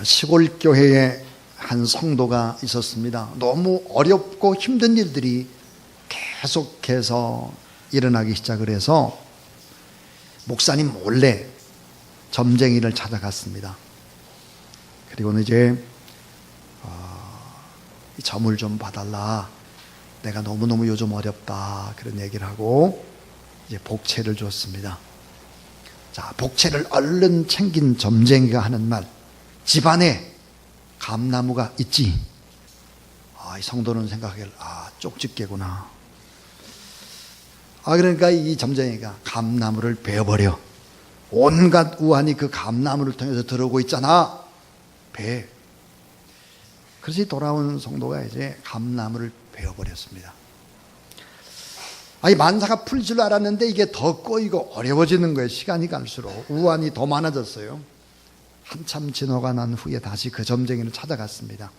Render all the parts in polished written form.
시골 교회에 한 성도가 있었습니다. 너무 어렵고 힘든 일들이 계속해서 일어나기 시작을 해서 목사님 몰래 점쟁이를 찾아갔습니다. 그리고는 이제 점을 좀 봐달라, 내가 너무너무 요즘 어렵다, 그런 얘기를 하고 이제 복채를 줬습니다. 자, 복채를 얼른 챙긴 점쟁이가 하는 말, 집안에 감나무가 있지? 이 성도는 생각하길, 쪽집게구나. 그러니까 이 점쟁이가 감나무를 베어버려. 온갖 우환이 그 감나무를 통해서 들어오고 있잖아. 배. 그래서 돌아온 성도가 이제 감나무를 베어버렸습니다. 만사가 풀 줄 알았는데 이게 더 꼬이고 어려워지는 거예요. 시간이 갈수록 우환이 더 많아졌어요. 한참 지나가 난 후에 다시 그 점쟁이를 찾아갔습니다.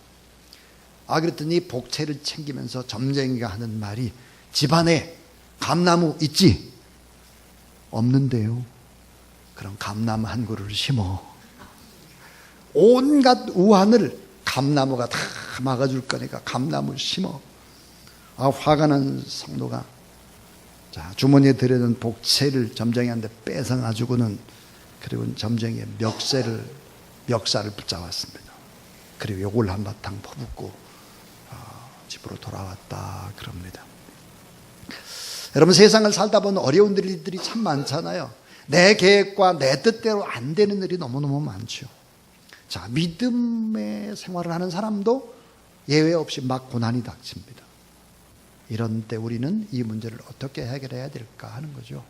그랬더니 복채를 챙기면서 점쟁이가 하는 말이, 집안에 감나무 있지? 없는데요. 그럼 감나무 한 그루를 심어. 온갖 우환을 감나무가 다 막아줄 거니까 감나무 심어. 화가 난 성도가 주머니에 들여둔 복채를 점쟁이한테 뺏어가지고는, 그리고 점쟁이의 멱살을 붙잡았습니다. 그리고 욕을 한바탕 퍼붓고 집으로 돌아왔다 그럽니다. 여러분, 세상을 살다 보면 어려운 일들이 참 많잖아요. 내 계획과 내 뜻대로 안 되는 일이 너무너무 많죠. 자, 믿음의 생활을 하는 사람도 예외 없이 막 고난이 닥칩니다. 이런 때 우리는 이 문제를 어떻게 해결해야 될까 하는 거죠.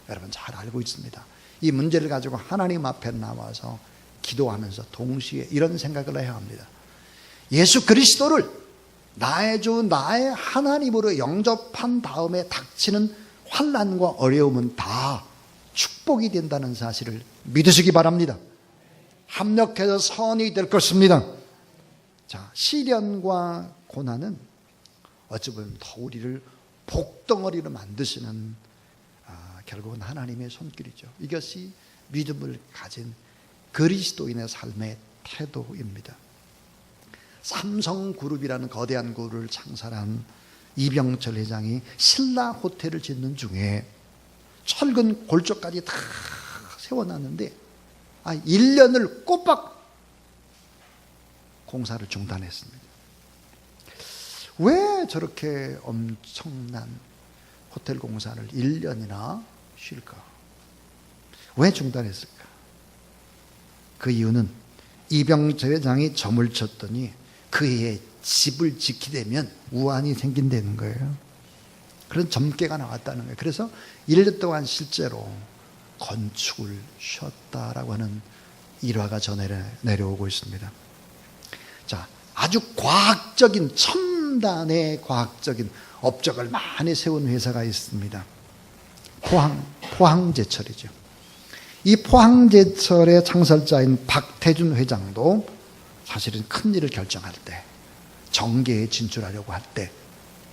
여러분 잘 알고 있습니다. 이 문제를 가지고 하나님 앞에 나와서 기도하면서 동시에 이런 생각을 해야 합니다. 예수 그리스도를 나의 주, 나의 하나님으로 영접한 다음에 닥치는 환난과 어려움은 다 축복이 된다는 사실을 믿으시기 바랍니다. 합력해서 선이 될 것입니다. 자, 시련과 고난은 어찌 보면 더 우리를 복덩어리로 만드시는 결국은 하나님의 손길이죠. 이것이 믿음을 가진 그리스도인의 삶의 태도입니다. 삼성그룹이라는 거대한 그룹을 창설한 이병철 회장이 신라 호텔을 짓는 중에 철근 골조까지 다 세워놨는데 1년을 꼬박 공사를 중단했습니다. 왜 저렇게 엄청난 호텔 공사를 1년이나 쉴까? 왜 중단했을까? 그 이유는 이병철 회장이 점을 쳤더니 그의 집을 짓게 되면 우환이 생긴다는 거예요. 그런 점괘가 나왔다는 거예요. 그래서 1년 동안 실제로 건축을 쉬었다라고 하는 일화가 내려오고 있습니다. 자, 아주 과학적인 첨단의 과학적인 업적을 많이 세운 회사가 있습니다. 포항제철이죠. 이 포항제철의 창설자인 박태준 회장도 사실은 큰 일을 결정할 때, 정계에 진출하려고 할 때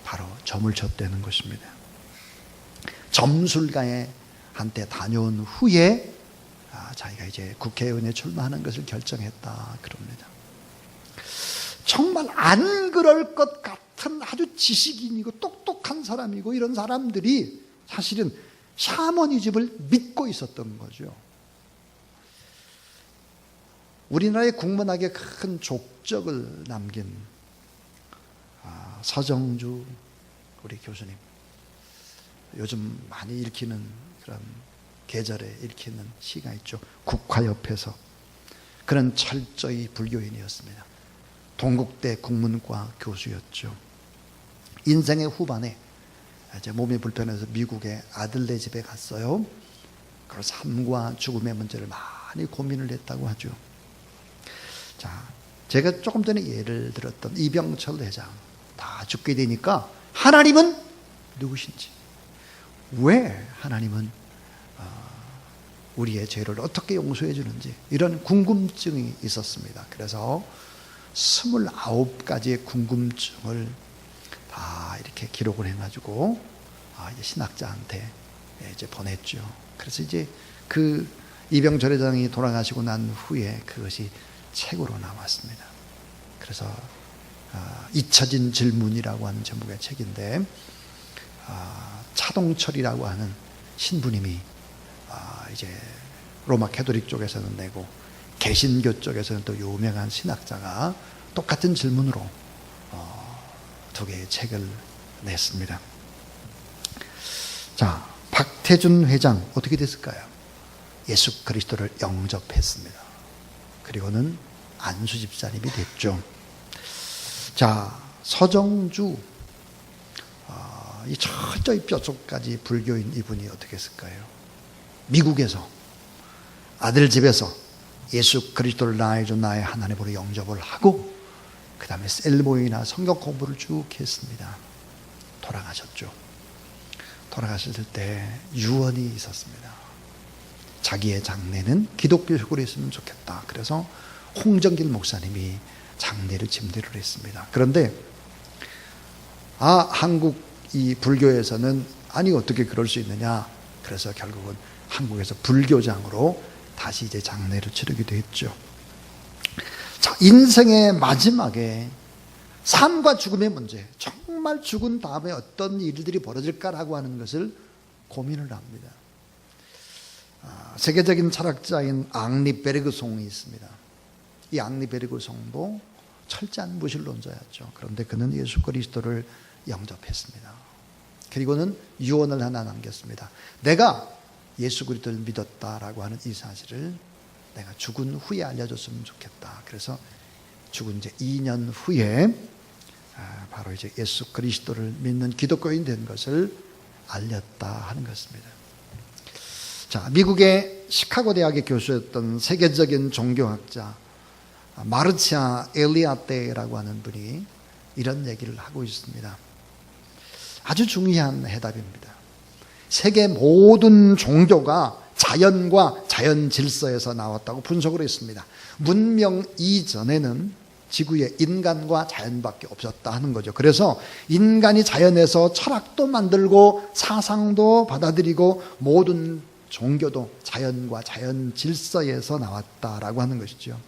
바로 점을 쳤다는 것입니다. 점술가에 한테 다녀온 후에 자기가 이제 국회의원에 출마하는 것을 결정했다 그럽니다. 정말 안 그럴 것 같은 아주 지식인이고 똑똑한 사람이고 이런 사람들이 사실은 샤머니즘을 믿고 있었던 거죠. 우리나라의 국문학에 큰 족적을 남긴 서정주 우리 교수님, 요즘 많이 읽히는 그런 계절에 읽히는 시가 있죠. 국화옆에서. 그런 철저히 불교인이었습니다. 동국대 국문과 교수였죠. 인생의 후반에 이제 몸이 불편해서 미국의 아들네 집에 갔어요. 그리고 삶과 죽음의 문제를 많이 고민을 했다고 하죠. 자, 제가 조금 전에 예를 들었던 이병철 회장 다 죽게 되니까 하나님은 누구신지, 왜 하나님은 우리의 죄를 어떻게 용서해 주는지 이런 궁금증이 있었습니다. 그래서 29가지의 궁금증을 다 이렇게 기록을 해가지고 이제 신학자한테 이제 보냈죠. 그래서 이제 그 이병철 회장이 돌아가시고 난 후에 그것이 책으로 나왔습니다. 그래서 잊혀진 질문이라고 하는 제목의 책인데, 차동철이라고 하는 신부님이 이제 로마 캐토릭 쪽에서는 내고 개신교 쪽에서는 또 유명한 신학자가 똑같은 질문으로 두 개의 책을 냈습니다. 자, 박태준 회장 어떻게 됐을까요? 예수 그리스도를 영접했습니다. 그리고는 안수 집사님이 됐죠. 자, 서정주, 이 철저히 뼛속까지 불교인 이분이 어떻게 했을까요? 미국에서 아들 집에서 예수 그리스도를 나의 주 나의 하나님으로 영접을 하고 그 다음에 셀모이나 성경 공부를 쭉 했습니다. 돌아가셨죠. 돌아가실 때 유언이 있었습니다. 자기의 장례는 기독교식으로 했으면 좋겠다. 그래서 홍정길 목사님이 장례를 침대를 했습니다. 그런데 한국 이 불교에서는 아니 어떻게 그럴 수 있느냐. 그래서 결국은 한국에서 불교장으로 다시 이제 장례를 치르기도 했죠. 자, 인생의 마지막에 삶과 죽음의 문제, 정말 죽은 다음에 어떤 일들이 벌어질까라고 하는 것을 고민을 합니다. 세계적인 철학자인 앙리 베르그송이 있습니다. 이 앙리 베르그송도 철저한 무신론자였죠. 그런데 그는 예수 그리스도를 영접했습니다. 그리고는 유언을 하나 남겼습니다. 내가 예수 그리스도를 믿었다라고 하는 이 사실을 내가 죽은 후에 알려줬으면 좋겠다. 그래서 죽은 이제 2년 후에 바로 이제 예수 그리스도를 믿는 기독교인 된 것을 알렸다 하는 것입니다. 자, 미국의 시카고 대학의 교수였던 세계적인 종교학자 마르치아 엘리아테라고 하는 분이 이런 얘기를 하고 있습니다. 아주 중요한 해답입니다. 세계 모든 종교가 자연과 자연 질서에서 나왔다고 분석을 했습니다. 문명 이전에는 지구에 인간과 자연밖에 없었다 하는 거죠. 그래서 인간이 자연에서 철학도 만들고 사상도 받아들이고 모든 종교도 자연과 자연 질서에서 나왔다라고 하는 것이죠.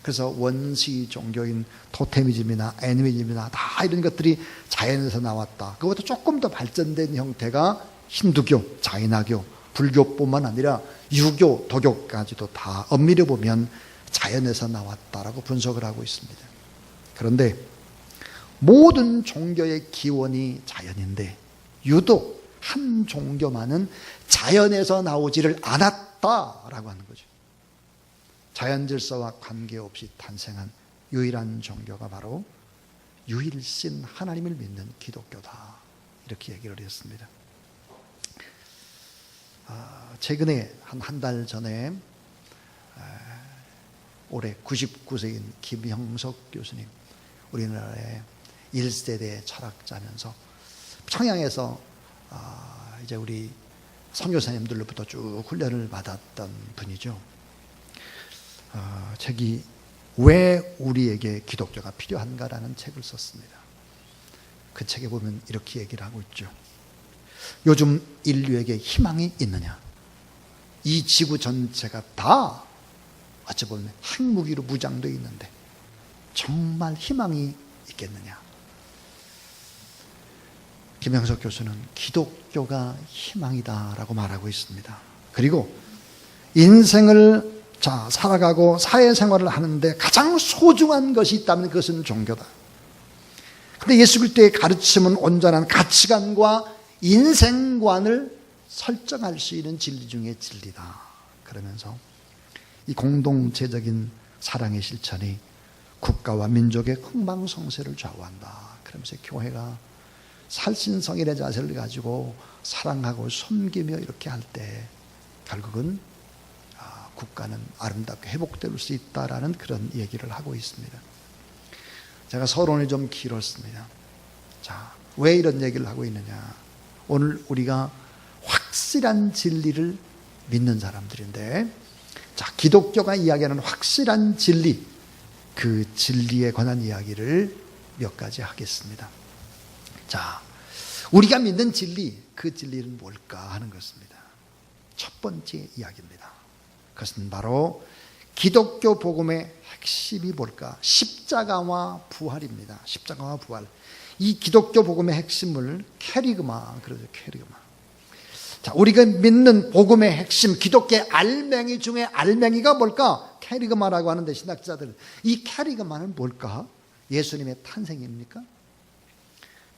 그래서 원시 종교인 토테미즘이나 애니미즘이나 다 이런 것들이 자연에서 나왔다. 그것도 조금 더 발전된 형태가 힌두교, 자이나교, 불교뿐만 아니라 유교, 도교까지도 다 엄밀히 보면 자연에서 나왔다라고 분석을 하고 있습니다. 그런데 모든 종교의 기원이 자연인데 유독 한 종교만은 자연에서 나오지를 않았다라고 하는 거죠. 자연 질서와 관계없이 탄생한 유일한 종교가 바로 유일신 하나님을 믿는 기독교다. 이렇게 얘기를 했습니다. 최근에 한 달 전에 올해 99세인 김형석 교수님, 우리나라의 1세대 철학자면서 청양에서 이제 우리 선교사님들로부터 쭉 훈련을 받았던 분이죠. 책이 왜 우리에게 기독교가 필요한가라는 책을 썼습니다. 그 책에 보면 이렇게 얘기를 하고 있죠. 요즘 인류에게 희망이 있느냐? 이 지구 전체가 다 어찌 보면 핵무기로 무장되어 있는데 정말 희망이 있겠느냐? 김영석 교수는 기독교가 희망이다라고 말하고 있습니다. 그리고 인생을 살아가고 사회생활을 하는데 가장 소중한 것이 있다면 그것은 종교다. 그런데 예수 그리스도의 가르침은 온전한 가치관과 인생관을 설정할 수 있는 진리 중에 진리다. 그러면서 이 공동체적인 사랑의 실천이 국가와 민족의 흥망성쇠를 좌우한다. 그러면서 교회가 살신성인의 자세를 가지고 사랑하고 섬기며 이렇게 할 때 결국은 국가는 아름답게 회복될 수 있다라는 그런 얘기를 하고 있습니다. 제가 서론이 좀 길었습니다. 자, 왜 이런 얘기를 하고 있느냐? 오늘 우리가 확실한 진리를 믿는 사람들인데, 자, 기독교가 이야기하는 확실한 진리, 그 진리에 관한 이야기를 몇 가지 하겠습니다. 자, 우리가 믿는 진리, 그 진리는 뭘까 하는 것입니다. 첫 번째 이야기입니다. 그것은 바로 기독교 복음의 핵심이 뭘까? 십자가와 부활입니다. 십자가와 부활. 이 기독교 복음의 핵심을 캐리그마 그러죠. 캐리그마. 자, 우리가 믿는 복음의 핵심, 기독교의 알맹이 중에 알맹이가 뭘까? 캐리그마라고 하는데 신학자들, 이 캐리그마는 뭘까? 예수님의 탄생입니까?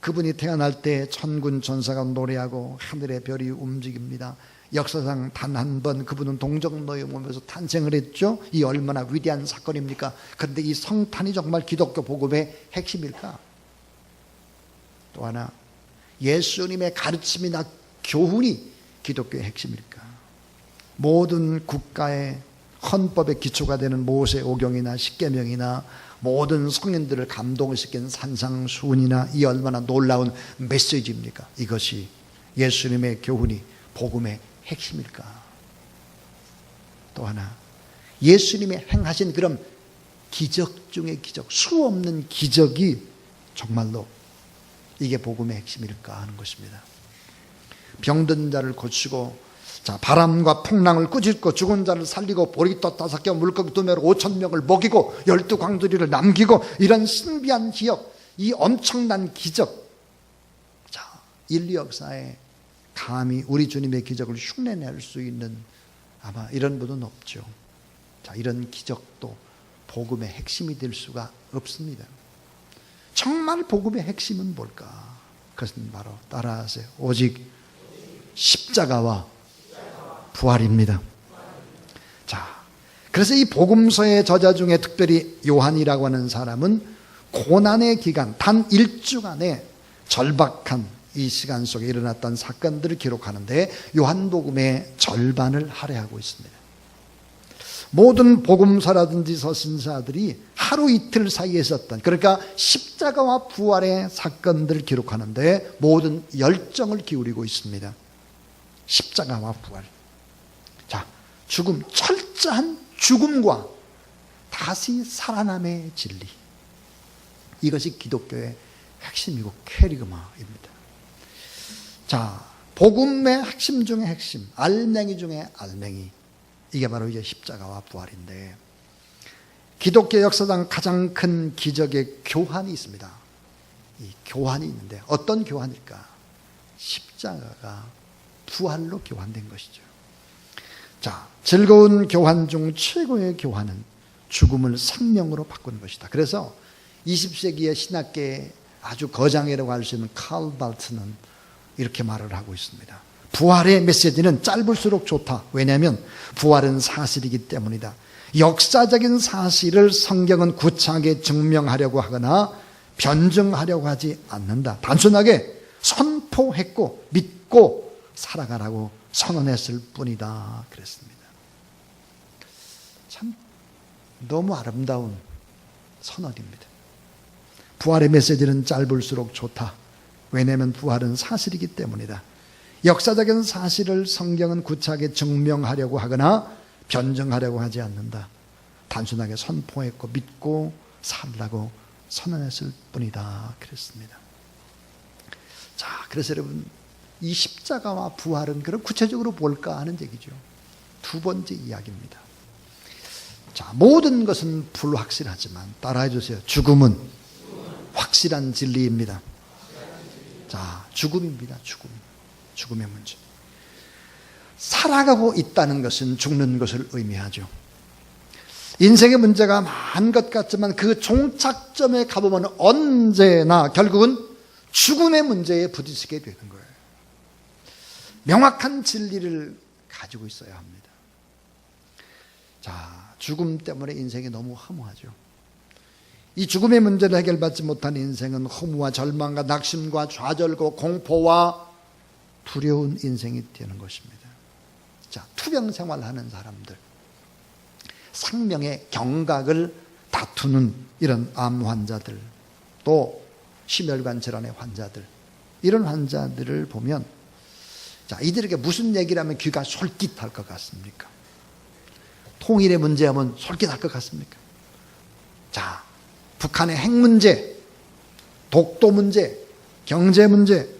그분이 태어날 때 천군 천사가 노래하고 하늘의 별이 움직입니다. 역사상 단 한 번 그분은 동정노에 오면서 탄생을 했죠. 이 얼마나 위대한 사건입니까? 그런데 이 성탄이 정말 기독교 복음의 핵심일까? 또 하나, 예수님의 가르침이나 교훈이 기독교의 핵심일까? 모든 국가의 헌법의 기초가 되는 모세오경이나 십계명이나 모든 성인들을 감동시킨 산상수훈이나 이 얼마나 놀라운 메시지입니까? 이것이 예수님의 교훈이 복음의 핵심일까? 또 하나, 예수님이 행하신 그런 기적 중의 기적, 수 없는 기적이 정말로 이게 복음의 핵심일까 하는 것입니다. 병든 자를 고치고, 자, 바람과 풍랑을 꾸짖고 죽은 자를 살리고 보리떡 5개 물고기 2매로 5,000명을 먹이고 12광주리를 남기고, 이런 신비한 기적, 이 엄청난 기적, 자, 인류 역사에 감히 우리 주님의 기적을 흉내낼 수 있는 아마 이런 분은 없죠. 자, 이런 기적도 복음의 핵심이 될 수가 없습니다. 정말 복음의 핵심은 뭘까? 그것은 바로 따라하세요. 오직 십자가와 부활입니다. 자, 그래서 이 복음서의 저자 중에 특별히 요한이라고 하는 사람은 고난의 기간, 단 1주간의 절박한 이 시간 속에 일어났던 사건들을 기록하는데 요한복음의 절반을 할애하고 있습니다. 모든 복음서라든지 서신사들이 하루 이틀 사이에 있었던, 그러니까 십자가와 부활의 사건들을 기록하는데 모든 열정을 기울이고 있습니다. 십자가와 부활. 자, 죽음, 철저한 죽음과 다시 살아남의 진리. 이것이 기독교의 핵심이고 캐리그마입니다. 자, 복음의 핵심 중에 핵심, 알맹이 중에 알맹이, 이게 바로 이제 십자가와 부활인데, 기독교 역사상 가장 큰 기적의 교환이 있습니다. 이 교환이 있는데 어떤 교환일까? 십자가가 부활로 교환된 것이죠. 자, 즐거운 교환 중 최고의 교환은 죽음을 생명으로 바꾸는 것이다. 그래서 20세기의 신학계의 아주 거장이라고 할 수 있는 칼 발트는 이렇게 말을 하고 있습니다. 부활의 메시지는 짧을수록 좋다. 왜냐하면 부활은 사실이기 때문이다. 역사적인 사실을 성경은 구차하게 증명하려고 하거나 변증하려고 하지 않는다. 단순하게 선포했고 믿고 살아가라고 선언했을 뿐이다. 그랬습니다. 참 너무 아름다운 선언입니다. 부활의 메시지는 짧을수록 좋다. 왜냐하면 부활은 사실이기 때문이다. 역사적인 사실을 성경은 구차하게 증명하려고 하거나 변증하려고 하지 않는다. 단순하게 선포했고 믿고 살라고 선언했을 뿐이다. 그랬습니다. 자, 그래서 여러분, 이 십자가와 부활은 그럼 구체적으로 뭘까 하는 얘기죠. 두 번째 이야기입니다. 자, 모든 것은 불확실하지만 따라해 주세요. 죽음은 확실한 진리입니다. 자, 죽음입니다. 죽음의 문제. 살아가고 있다는 것은 죽는 것을 의미하죠. 인생의 문제가 많은 것 같지만 그 종착점에 가보면 언제나 결국은 죽음의 문제에 부딪히게 되는 거예요. 명확한 진리를 가지고 있어야 합니다. 자, 죽음 때문에 인생이 너무 허무하죠. 이 죽음의 문제를 해결받지 못한 인생은 허무와 절망과 낙심과 좌절과 공포와 두려운 인생이 되는 것입니다. 자, 투병 생활하는 사람들, 생명의 경각을 다투는 이런 암 환자들, 또 심혈관 질환의 환자들, 이런 환자들을 보면, 자, 이들에게 무슨 얘기를 하면 귀가 솔깃할 것 같습니까? 통일의 문제하면 솔깃할 것 같습니까? 자, 북한의 핵 문제, 독도 문제, 경제 문제,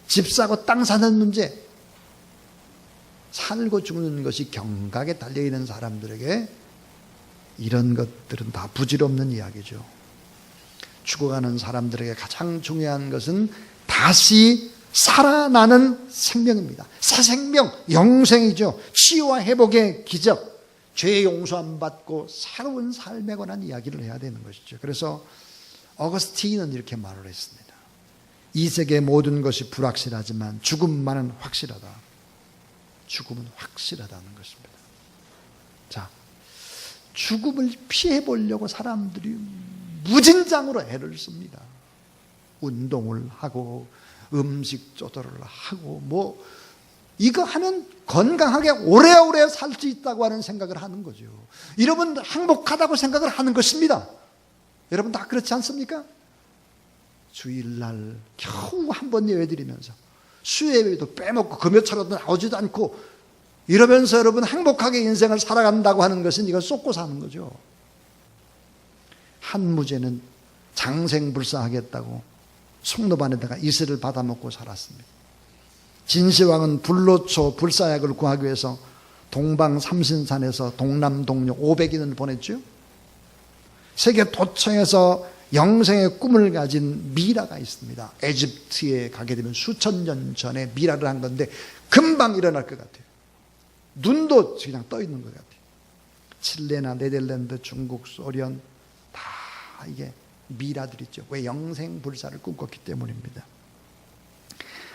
집 사고 땅 사는 문제, 살고 죽는 것이 경각에 달려있는 사람들에게 이런 것들은 다 부질없는 이야기죠. 죽어가는 사람들에게 가장 중요한 것은 다시 살아나는 생명입니다. 새 생명, 영생이죠. 치유와 회복의 기적, 죄의 용서함 받고 새로운 삶에 관한 이야기를 해야 되는 것이죠. 그래서 어거스틴은 이렇게 말을 했습니다. 이 세계 모든 것이 불확실하지만 죽음만은 확실하다. 죽음은 확실하다는 것입니다. 자, 죽음을 피해 보려고 사람들이 무진장으로 애를 씁니다. 운동을 하고 음식 조절을 하고 이거 하면 건강하게 오래오래 살 수 있다고 하는 생각을 하는 거죠. 여러분 행복하다고 생각을 하는 것입니다. 여러분 다 그렇지 않습니까? 주일날 겨우 한 번 예배드리면서 수요예배도 빼먹고 금요철에도 나오지도 않고 이러면서 여러분 행복하게 인생을 살아간다고 하는 것은 이걸 쏟고 사는 거죠. 한무제는 장생불사하겠다고 송로반에다가 이슬을 받아먹고 살았습니다. 진시황은 불로초 불사약을 구하기 위해서 동방삼신산에서 동남동료 500인을 보냈죠. 세계 도처에서 영생의 꿈을 가진 미라가 있습니다. 에집트에 가게 되면 수천 년 전에 미라를 한 건데 금방 일어날 것 같아요. 눈도 그냥 떠 있는 것 같아요. 칠레나 네덜란드, 중국, 소련 다 이게 미라들이죠. 왜? 영생불사를 꿈꿨기 때문입니다.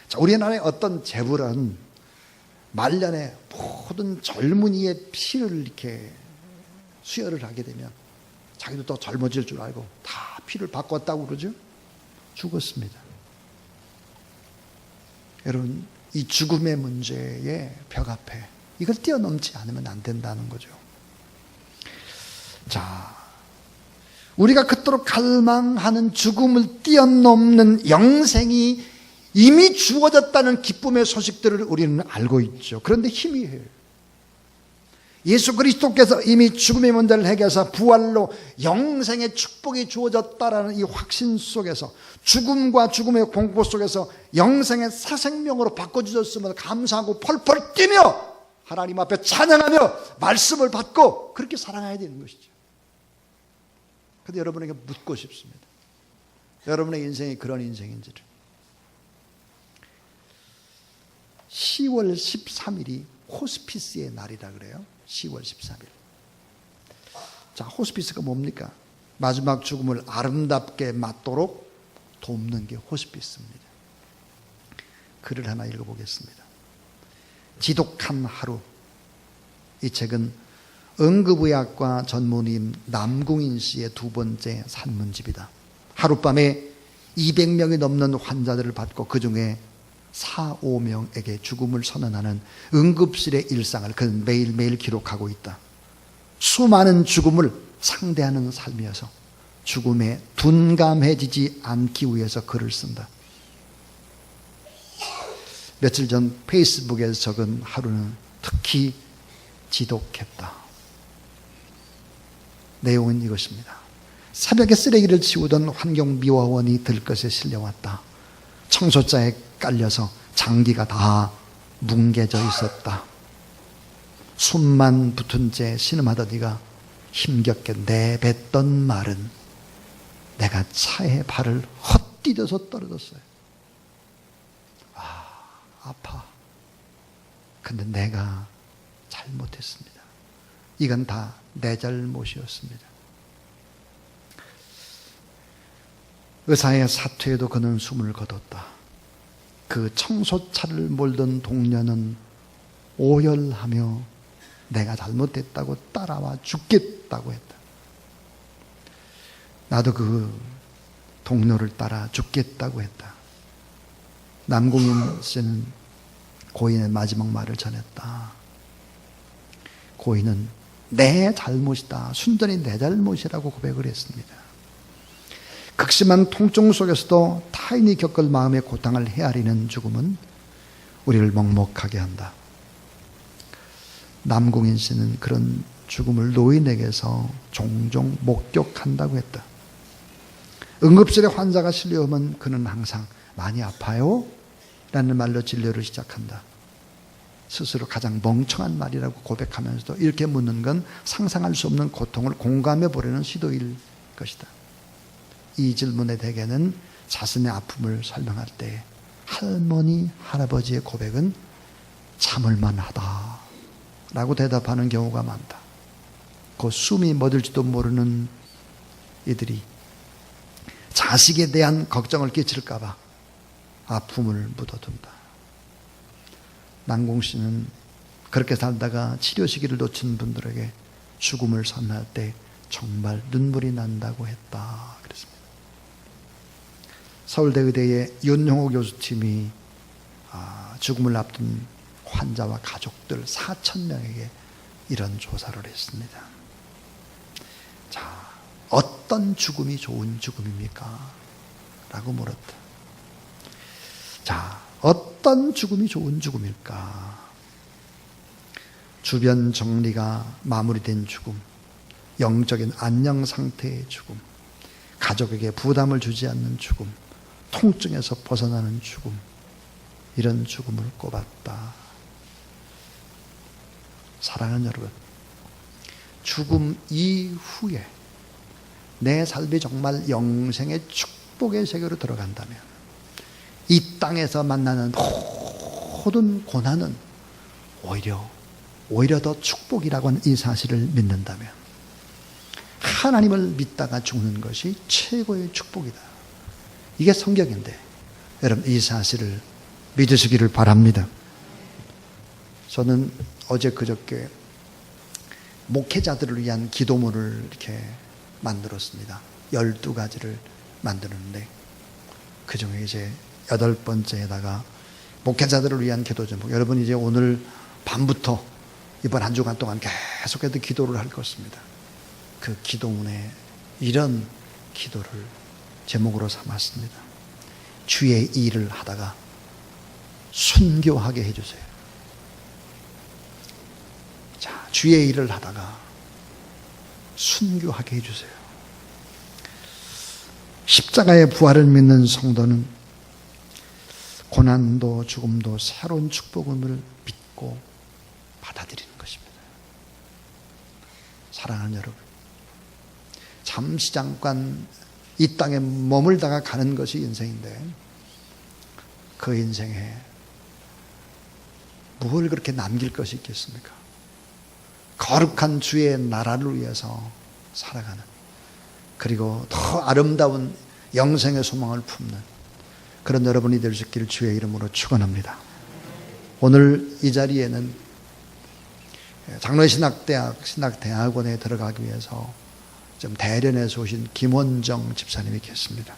자, 우리나라의 어떤 재벌은 말년에 모든 젊은이의 피를 이렇게 수혈을 하게 되면 자기도 더 젊어질 줄 알고 다 피를 바꿨다고 그러죠. 죽었습니다. 여러분, 이 죽음의 문제의 벽 앞에 이걸 뛰어넘지 않으면 안 된다는 거죠. 자, 우리가 그토록 갈망하는 죽음을 뛰어넘는 영생이 이미 주어졌다는 기쁨의 소식들을 우리는 알고 있죠. 그런데 희미해요. 예수 그리스도께서 이미 죽음의 문제를 해결해서 부활로 영생의 축복이 주어졌다라는 이 확신 속에서 죽음과 죽음의 공포 속에서 영생의 새 생명으로 바꿔주셨음을 감사하고 펄펄 뛰며 하나님 앞에 찬양하며 말씀을 받고 그렇게 살아가야 되는 것이죠. 그런데 여러분에게 묻고 싶습니다. 여러분의 인생이 그런 인생인지를. 10월 13일이 호스피스의 날이라 그래요. 10월 13일. 자, 호스피스가 뭡니까? 마지막 죽음을 아름답게 맞도록 돕는 게 호스피스입니다. 글을 하나 읽어보겠습니다. 지독한 하루. 이 책은 응급의학과 전문의인 남궁인 씨의 두 번째 산문집이다. 하룻밤에 200명이 넘는 환자들을 받고 그 중에 4, 5명에게 죽음을 선언하는 응급실의 일상을 그는 매일매일 기록하고 있다. 수많은 죽음을 상대하는 삶이어서 죽음에 둔감해지지 않기 위해서 글을 쓴다. 며칠 전 페이스북에서 적은 하루는 특히 지독했다. 내용은 이것입니다. 새벽에 쓰레기를 치우던 환경미화원이 들것에 실려왔다. 청소자에 깔려서 장기가 다 뭉개져 있었다. 숨만 붙은 채 신음하던 네가 힘겹게 내뱉던 말은 내가 차에 발을 헛디뎌서 떨어졌어요. 아파. 근데 내가 잘못했습니다. 이건 다 내 잘못이었습니다. 의사의 사퇴에도 그는 숨을 거뒀다. 그 청소차를 몰던 동료는 오열하며 내가 잘못했다고 따라와 죽겠다고 했다. 나도 그 동료를 따라 죽겠다고 했다. 남궁인 씨는 고인의 마지막 말을 전했다. 고인은 내 잘못이다. 순전히 내 잘못이라고 고백을 했습니다. 극심한 통증 속에서도 타인이 겪을 마음의 고통을 헤아리는 죽음은 우리를 먹먹하게 한다. 남궁인 씨는 그런 죽음을 노인에게서 종종 목격한다고 했다. 응급실에 환자가 실려오면 그는 항상 많이 아파요? 라는 말로 진료를 시작한다. 스스로 가장 멍청한 말이라고 고백하면서도 이렇게 묻는 건 상상할 수 없는 고통을 공감해 보려는 시도일 것이다. 이 질문의 대개는 자신의 아픔을 설명할 때 할머니, 할아버지의 고백은 참을만 하다 라고 대답하는 경우가 많다. 그 숨이 멎을지도 모르는 이들이 자식에 대한 걱정을 끼칠까 봐 아픔을 묻어둔다. 남궁 씨는 그렇게 살다가 치료 시기를 놓친 분들에게 죽음을 선언할 때 정말 눈물이 난다고 했다 그랬습니다. 서울대의대의 윤용호 교수팀이 죽음을 앞둔 환자와 가족들 4,000명에게 이런 조사를 했습니다. 자, 어떤 죽음이 좋은 죽음입니까? 라고 물었다. 자, 어떤 죽음이 좋은 죽음일까? 주변 정리가 마무리된 죽음, 영적인 안녕 상태의 죽음, 가족에게 부담을 주지 않는 죽음, 통증에서 벗어나는 죽음, 이런 죽음을 꼽았다. 사랑하는 여러분, 죽음 이후에 내 삶이 정말 영생의 축복의 세계로 들어간다면 이 땅에서 만나는 모든 고난은 오히려 더 축복이라고 하는 이 사실을 믿는다면 하나님을 믿다가 죽는 것이 최고의 축복이다. 이게 성경인데 여러분 이 사실을 믿으시기를 바랍니다. 저는 어제 그저께 목회자들을 위한 기도문을 이렇게 만들었습니다. 12가지를 만드는데 그중에 이제 8번째에다가 목회자들을 위한 기도 제목, 여러분 이제 오늘 밤부터 이번 한 주간 동안 계속해서 기도를 할 것입니다. 그 기도문에 이런 기도를 제목으로 삼았습니다. 주의 일을 하다가 순교하게 해주세요. 자, 주의 일을 하다가 순교하게 해주세요. 십자가의 부활을 믿는 성도는 고난도 죽음도 새로운 축복을 믿고 받아들이는 것입니다. 사랑하는 여러분, 잠시 잠깐 이 땅에 머물다가 가는 것이 인생인데 그 인생에 뭘 그렇게 남길 것이 있겠습니까? 거룩한 주의 나라를 위해서 살아가는, 그리고 더 아름다운 영생의 소망을 품는 그런 여러분이 될 수 있기를 주의 이름으로 축원합니다. 오늘 이 자리에는 장로의 신학대학원에 들어가기 위해서 좀 대련에서 오신 김원정 집사님이 계십니다.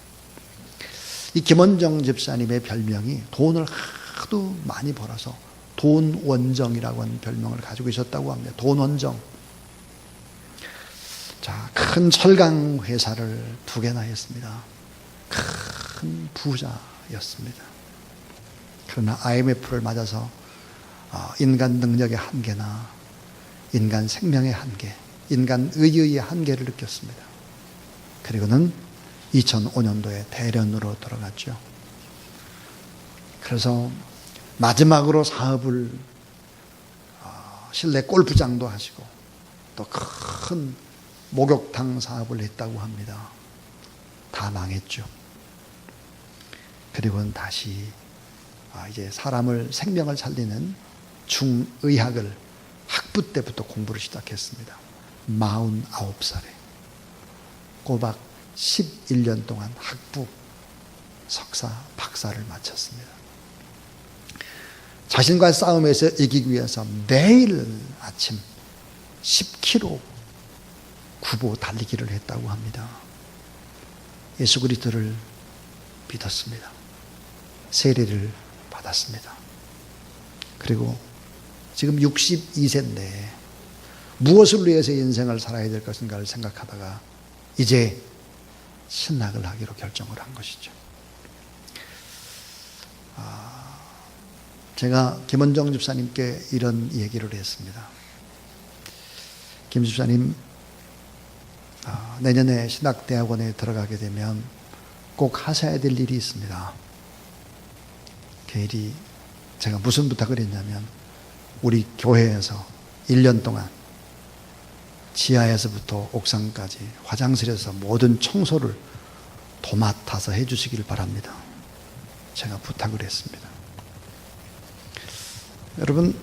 이 김원정 집사님의 별명이 돈을 하도 많이 벌어서 돈원정이라고 하는 별명을 가지고 있었다고 합니다. 돈원정. 자, 큰 철강 회사를 2개나 했습니다. 큰 부자였습니다. 그러나 IMF를 맞아서 인간 능력의 한계나 인간 생명의 한계, 인간 의의의 한계를 느꼈습니다. 그리고는 2005년도에 대련으로 들어갔죠. 그래서 마지막으로 사업을 실내 골프장도 하시고 또 큰 목욕탕 사업을 했다고 합니다. 다 망했죠. 그리고는 다시 이제 사람을 생명을 살리는 중의학을 학부 때부터 공부를 시작했습니다. 49살에 꼬박 11년 동안 학부, 석사, 박사를 마쳤습니다. 자신과의 싸움에서 이기기 위해서 매일 아침 10km 구보 달리기를 했다고 합니다. 예수 그리스도를 믿었습니다. 세례를 받았습니다. 그리고 지금 62세인데 무엇을 위해서 인생을 살아야 될 것인가를 생각하다가 이제 신학을 하기로 결정을 한 것이죠. 제가 김원정 집사님께 이런 얘기를 했습니다. 김 집사님, 내년에 신학대학원에 들어가게 되면 꼭 하셔야 될 일이 있습니다. 그 일이, 제가 무슨 부탁을 했냐면 우리 교회에서 1년 동안 지하에서부터 옥상까지 화장실에서 모든 청소를 도맡아서 해주시길 바랍니다. 제가 부탁을 했습니다. 여러분,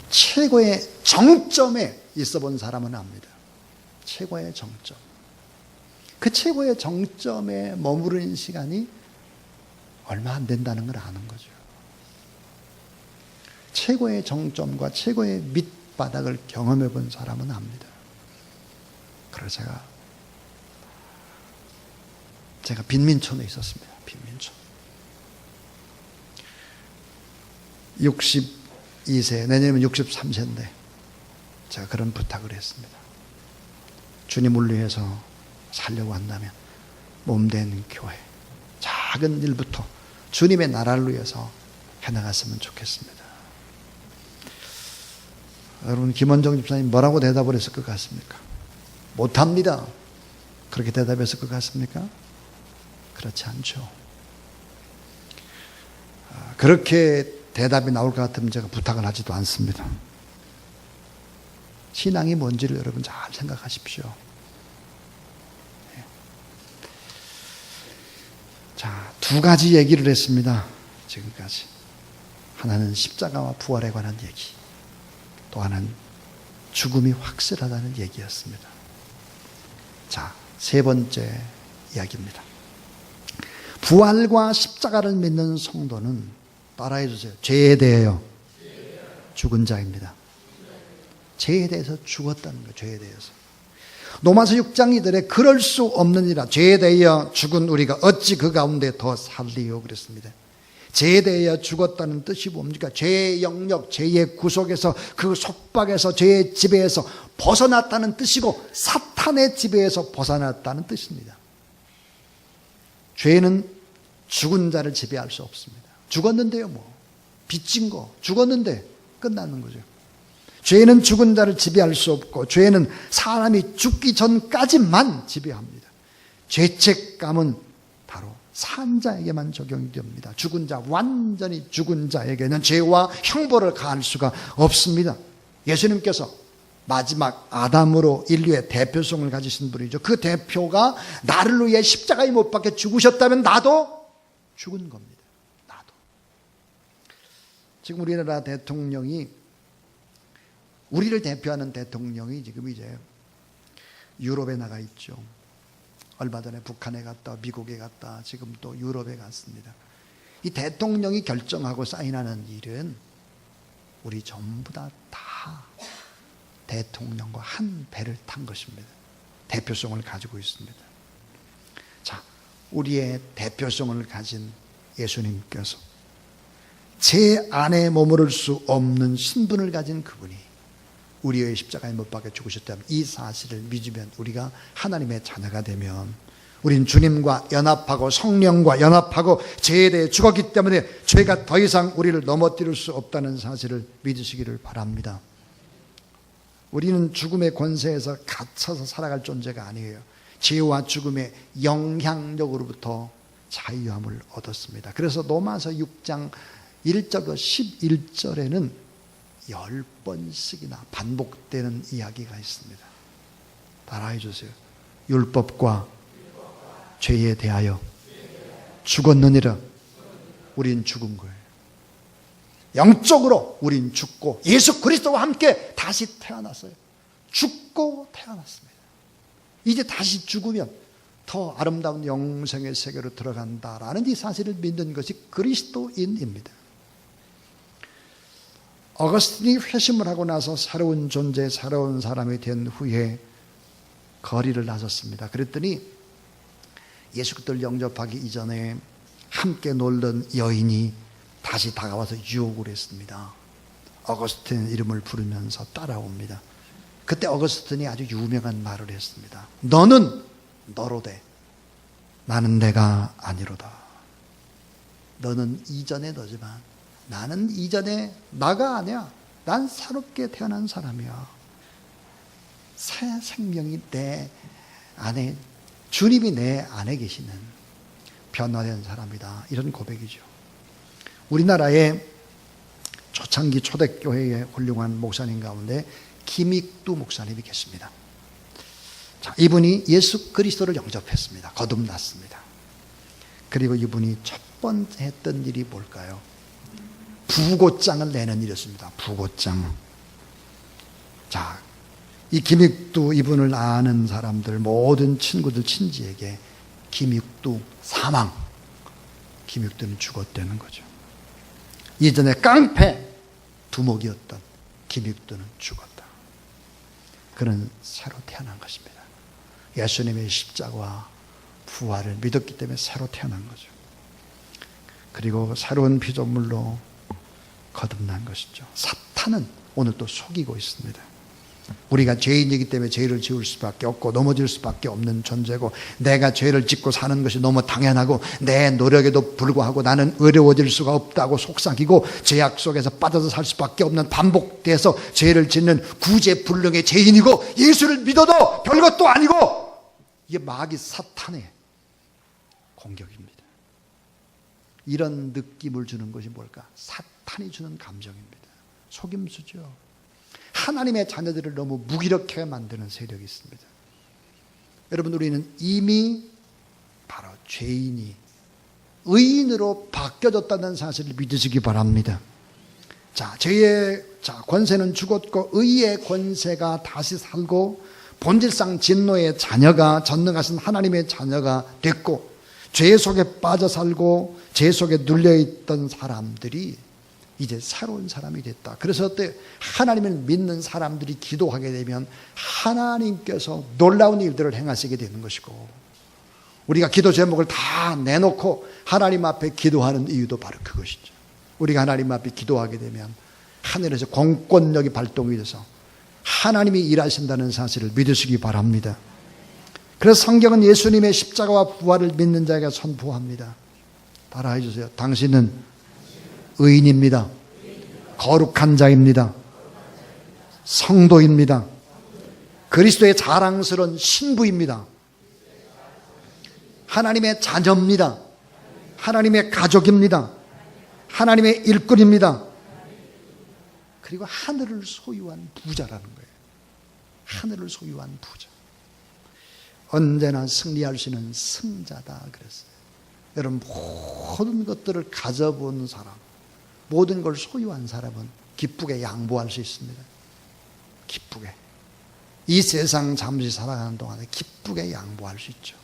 최고의 정점에 있어 본 사람은 압니다. 최고의 정점. 그 최고의 정점에 머무르는 시간이 얼마 안 된다는 걸 아는 거죠. 최고의 정점과 최고의 밑바닥을 경험해 본 사람은 압니다. 그래서 제가 빈민촌에 있었습니다. 빈민촌. 62세, 내년이면 63세인데 제가 그런 부탁을 했습니다. 주님을 위해서 살려고 한다면 몸된 교회, 작은 일부터 주님의 나라를 위해서 해나갔으면 좋겠습니다. 여러분, 김원정 집사님 뭐라고 대답을 했을 것 같습니까? 못합니다. 그렇게 대답했을 것 같습니까? 그렇지 않죠. 그렇게 대답이 나올 것 같으면 제가 부탁을 하지도 않습니다. 신앙이 뭔지를 여러분 잘 생각하십시오. 자, 두 가지 얘기를 했습니다. 지금까지. 하나는 십자가와 부활에 관한 얘기, 또 하나는 죽음이 확실하다는 얘기였습니다. 자, 세 번째 이야기입니다. 부활과 십자가를 믿는 성도는 따라해 주세요. 죄에 대하여 죽은 자입니다. 죄에 대해서 죽었다는 거예요. 죄에 대해서. 로마서 6장 2절에 그럴 수 없느니라. 죄에 대하여 죽은 우리가 어찌 그 가운데 더 살리요 그랬습니다. 죄에 대하여 죽었다는 뜻이 뭡니까? 죄의 영역, 죄의 구속에서, 그 속박에서, 죄의 지배에서 벗어났다는 뜻이고 사탄의 지배에서 벗어났다는 뜻입니다. 죄는 죽은 자를 지배할 수 없습니다. 죽었는데요, 뭐. 빚진 거, 죽었는데 끝나는 거죠. 죄는 죽은 자를 지배할 수 없고, 죄는 사람이 죽기 전까지만 지배합니다. 죄책감은 바로 산 자에게만 적용이 됩니다. 죽은 자, 완전히 죽은 자에게는 죄와 형벌을 가할 수가 없습니다. 예수님께서 마지막 아담으로 인류의 대표성을 가지신 분이죠. 그 대표가 나를 위해 십자가에 못 박혀 죽으셨다면 나도 죽은 겁니다. 나도. 지금 우리나라 대통령이, 우리를 대표하는 대통령이 지금 이제 유럽에 나가 있죠. 얼마 전에 북한에 갔다, 미국에 갔다, 지금 또 유럽에 갔습니다. 이 대통령이 결정하고 사인하는 일은 우리 전부 다 대통령과 한 배를 탄 것입니다. 대표성을 가지고 있습니다. 자, 우리의 대표성을 가진 예수님께서 제 안에 머무를 수 없는 신분을 가진 그분이 우리의 십자가에 못 박혀 죽으셨다면, 이 사실을 믿으면, 우리가 하나님의 자녀가 되면 우린 주님과 연합하고 성령과 연합하고 죄에 대해 죽었기 때문에 죄가 더 이상 우리를 넘어뜨릴 수 없다는 사실을 믿으시기를 바랍니다. 우리는 죽음의 권세에서 갇혀서 살아갈 존재가 아니에요. 죄와 죽음의 영향력으로부터 자유함을 얻었습니다. 그래서 로마서 6장 1절부터 11절에는 10번씩이나 반복되는 이야기가 있습니다. 따라해 주세요. 율법과 죄에 대하여 죽었느니라. 우린 죽은 거예요. 영적으로 우린 죽고 예수 그리스도와 함께 다시 태어났어요. 죽고 태어났습니다. 이제 다시 죽으면 더 아름다운 영생의 세계로 들어간다라는 이 사실을 믿는 것이 그리스도인입니다. 어거스틴이 회심을 하고 나서 새로운 존재, 새로운 사람이 된 후에 거리를 나섰습니다. 그랬더니 예수 그리스도를 영접하기 이전에 함께 놀던 여인이 다시 다가와서 유혹을 했습니다. 어거스틴 이름을 부르면서 따라옵니다. 그때 어거스틴이 아주 유명한 말을 했습니다. 너는 너로 돼. 나는 내가 아니로다. 너는 이전의 너지만 나는 이전에 나가 아니야. 난 새롭게 태어난 사람이야. 새 생명이 내 안에, 주님이 내 안에 계시는 변화된 사람이다. 이런 고백이죠. 우리나라에 초창기 초대교회의 훌륭한 목사님 가운데 김익두 목사님이 계십니다. 자, 이분이 예수 그리스도를 영접했습니다. 거듭났습니다. 그리고 이분이 첫 번째 했던 일이 뭘까요? 부고장을 내는 일이었습니다. 부고장. 자, 이 김익두 이분을 아는 사람들, 모든 친구들, 친지에게 김익두 사망, 김익두는 죽었다는 거죠. 이전에 깡패 두목이었던 김익두는 죽었다. 그는 새로 태어난 것입니다. 예수님의 십자가와 부활을 믿었기 때문에 새로 태어난 거죠. 그리고 새로운 피조물로 거듭난 것이죠. 사탄은 오늘 또 속이고 있습니다. 우리가 죄인이기 때문에 죄를 지을 수밖에 없고 넘어질 수밖에 없는 존재고, 내가 죄를 짓고 사는 것이 너무 당연하고 내 노력에도 불구하고 나는 어려워질 수가 없다고 속삭이고, 죄악 속에서 빠져서 살 수밖에 없는, 반복돼서 죄를 짓는 구제불능의 죄인이고, 예수를 믿어도 별것도 아니고, 이게 마귀 사탄의 공격입니다. 이런 느낌을 주는 것이 뭘까? 사탄이 주는 감정입니다. 속임수죠. 하나님의 자녀들을 너무 무기력하게 만드는 세력이 있습니다. 여러분, 우리는 이미 바로 죄인이 의인으로 바뀌어졌다는 사실을 믿으시기 바랍니다. 자, 죄의 권세는 죽었고 의의 권세가 다시 살고, 본질상 진노의 자녀가, 전능하신 하나님의 자녀가 됐고, 죄 속에 빠져 살고 죄 속에 눌려있던 사람들이 이제 새로운 사람이 됐다. 그래서 하나님을 믿는 사람들이 기도하게 되면 하나님께서 놀라운 일들을 행하시게 되는 것이고, 우리가 기도 제목을 다 내놓고 하나님 앞에 기도하는 이유도 바로 그것이죠. 우리가 하나님 앞에 기도하게 되면 하늘에서 공권력이 발동이 돼서 하나님이 일하신다는 사실을 믿으시기 바랍니다. 그래서 성경은 예수님의 십자가와 부활을 믿는 자에게 선포합니다. 따라해 주세요. 당신은 의인입니다. 거룩한 자입니다. 성도입니다. 그리스도의 자랑스러운 신부입니다. 하나님의 자녀입니다. 하나님의 가족입니다. 하나님의 일꾼입니다. 그리고 하늘을 소유한 부자라는 거예요. 하늘을 소유한 부자. 언제나 승리할 수 있는 승자다 그랬어요. 여러분, 모든 것들을 가져본 사람, 모든 걸 소유한 사람은 기쁘게 양보할 수 있습니다. 기쁘게. 이 세상 잠시 살아가는 동안에 기쁘게 양보할 수 있죠.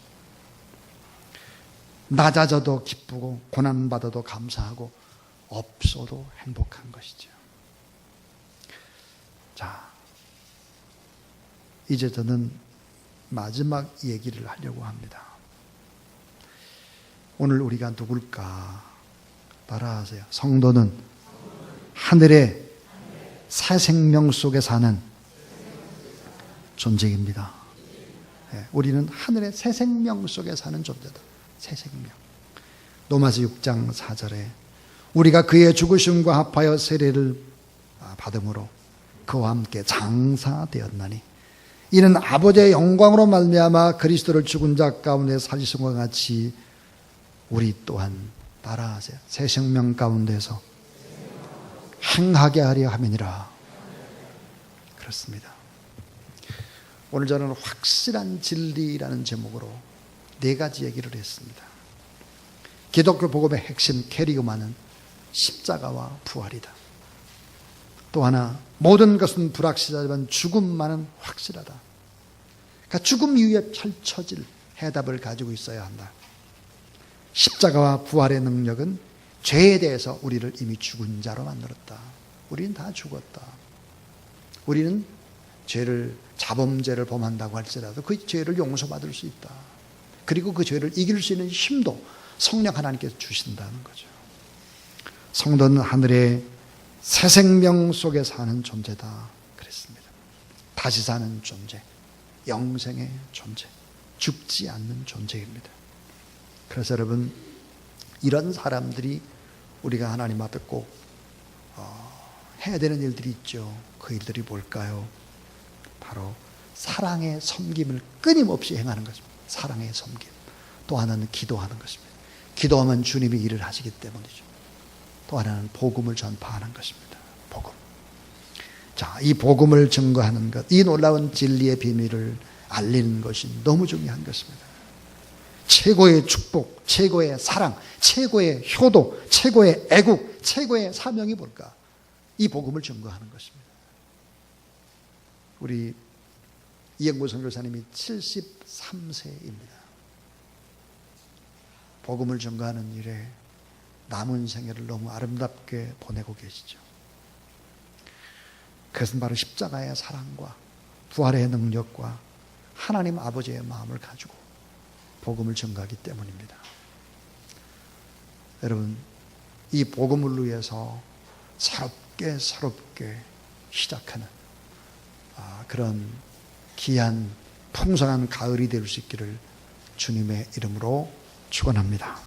낮아져도 기쁘고 고난받아도 감사하고 없어도 행복한 것이죠. 자, 이제 저는 마지막 얘기를 하려고 합니다. 오늘 우리가 누굴까? 따라하세요. 성도는 하늘의 새 생명 속에 사는 존재입니다. 네, 우리는 하늘의 새 생명 속에 사는 존재다. 새 생명. 로마서 6장 4절에 우리가 그의 죽으심과 합하여 세례를 받음으로 그와 함께 장사되었나니 이는 아버지의 영광으로 말미암아 그리스도를 죽은 자 가운데 살리신 것 같이 우리 또한 따라하세요. 새 생명 가운데서 행하게 하려 함이니라. 그렇습니다. 오늘 저는 확실한 진리라는 제목으로 4가지 얘기를 했습니다. 기독교 복음의 핵심 캐리그마는 십자가와 부활이다. 또 하나, 모든 것은 불확실하지만 죽음만은 확실하다. 그러니까 죽음 이후에 펼쳐질 해답을 가지고 있어야 한다. 십자가와 부활의 능력은 죄에 대해서 우리를 이미 죽은 자로 만들었다. 우리는 다 죽었다. 우리는 자범죄를 범한다고 할지라도 그 죄를 용서받을 수 있다. 그리고 그 죄를 이길 수 있는 힘도 성령 하나님께서 주신다는 거죠. 성도는 하늘의 새 생명 속에 사는 존재다 그랬습니다. 다시 사는 존재, 영생의 존재, 죽지 않는 존재입니다. 그래서 여러분, 이런 사람들이 우리가 하나님 앞에 꼭 해야 되는 일들이 있죠. 그 일들이 뭘까요? 바로 사랑의 섬김을 끊임없이 행하는 것입니다. 사랑의 섬김. 또 하나는 기도하는 것입니다. 기도하면 주님이 일을 하시기 때문이죠. 또 하나는 복음을 전파하는 것입니다. 자, 이 복음을 증거하는 것, 이 놀라운 진리의 비밀을 알리는 것이 너무 중요한 것입니다. 최고의 축복, 최고의 사랑, 최고의 효도, 최고의 애국, 최고의 사명이 뭘까? 이 복음을 증거하는 것입니다. 우리 이영구 선교사님이 73세입니다. 복음을 증거하는 일에 남은 생애를 너무 아름답게 보내고 계시죠. 그것은 바로 십자가의 사랑과 부활의 능력과 하나님 아버지의 마음을 가지고 복음을 증거하기 때문입니다. 여러분, 이 복음을 위해서 새롭게 시작하는 그런 귀한 풍성한 가을이 될 수 있기를 주님의 이름으로 축원합니다.